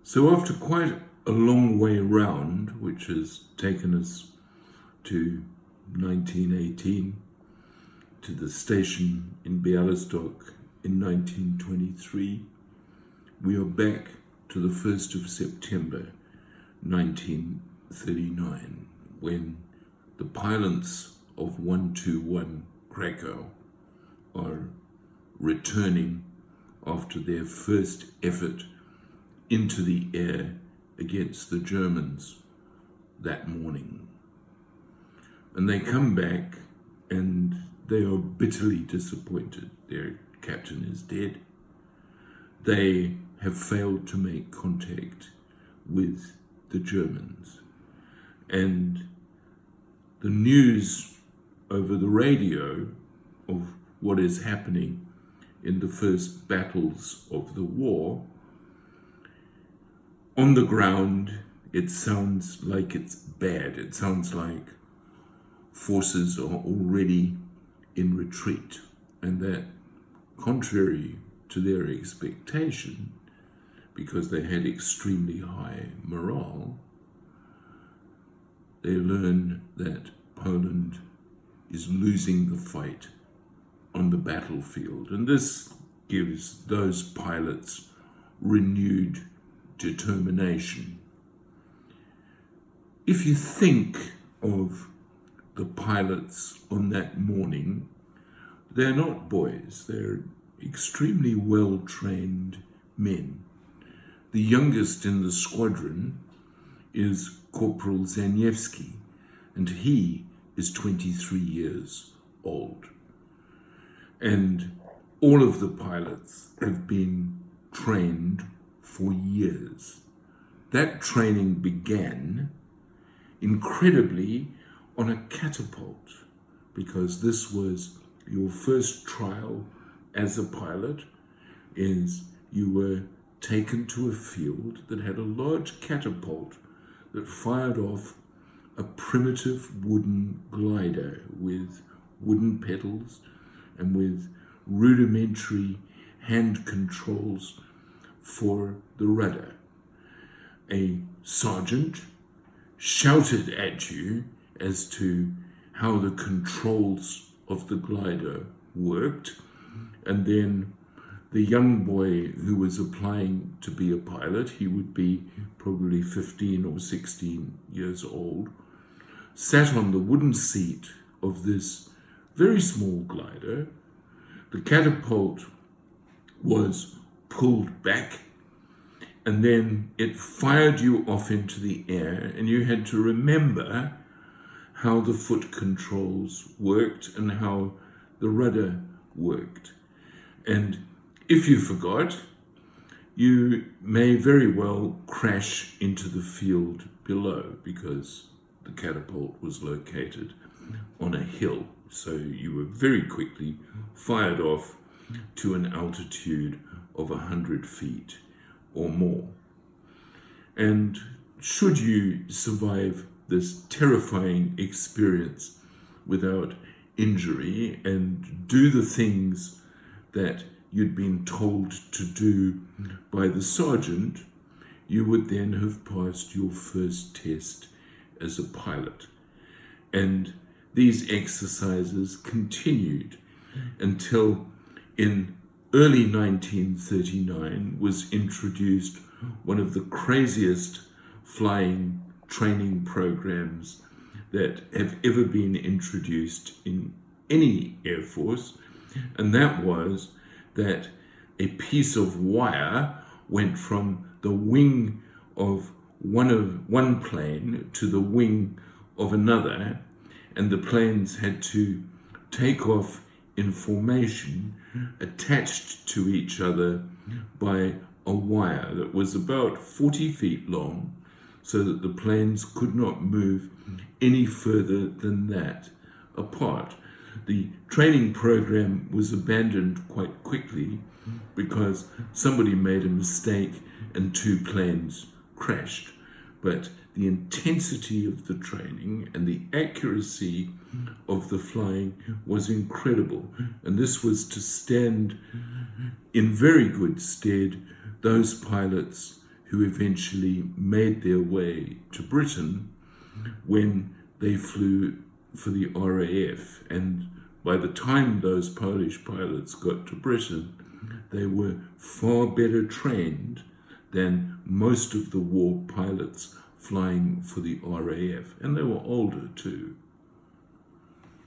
So after quite a long way round, which has taken us to 1918, to the station in Bialystok in 1923, we are back to the 1st of September 1939, when the pilots of 121 Krakow are returning after their first effort into the air against the Germans that morning. And they come back and they are bitterly disappointed. Their captain is dead. They have failed to make contact with the Germans. And the news over the radio of what is happening in the first battles of the war, on the ground, it sounds like it's bad. It sounds like forces are already in retreat, and that, contrary to their expectation, because they had extremely high morale, they learn that Poland is losing the fight on the battlefield. And this gives those pilots renewed determination. If you think of the pilots on that morning, they're not boys, they're extremely well-trained men. The youngest in the squadron is Corporal Zaniewski, and he is 23 years old. And all of the pilots have been trained for years. That training began incredibly on a catapult, because this was your first trial as a pilot. Is you were taken to a field that had a large catapult that fired off a primitive wooden glider with wooden pedals and with rudimentary hand controls for the rudder. A sergeant shouted at you as to how the controls of the glider worked, and then the young boy who was applying to be a pilot, he would be probably 15 or 16 years old, sat on the wooden seat of this very small glider. The catapult was pulled back, and then it fired you off into the air, and you had to remember how the foot controls worked and how the rudder worked. And if you forgot, you may very well crash into the field below, because the catapult was located on a hill. So you were very quickly fired off to an altitude of 100 feet or more. And should you survive this terrifying experience without injury and do the things that you'd been told to do by the sergeant, you would then have passed your first test as a pilot. And these exercises continued until in early 1939 was introduced one of the craziest flying training programs that have ever been introduced in any Air Force, and that was that a piece of wire went from the wing of one plane to the wing of another, and the planes had to take off in formation attached to each other by a wire that was about 40 feet long, so that the planes could not move any further than that apart. The training program was abandoned quite quickly because somebody made a mistake and two planes crashed. But the intensity of the training and the accuracy of the flying was incredible. And this was to stand in very good stead those pilots who eventually made their way to Britain when they flew for the RAF. And by the time those Polish pilots got to Britain, they were far better trained than most of the war pilots flying for the RAF, and they were older too.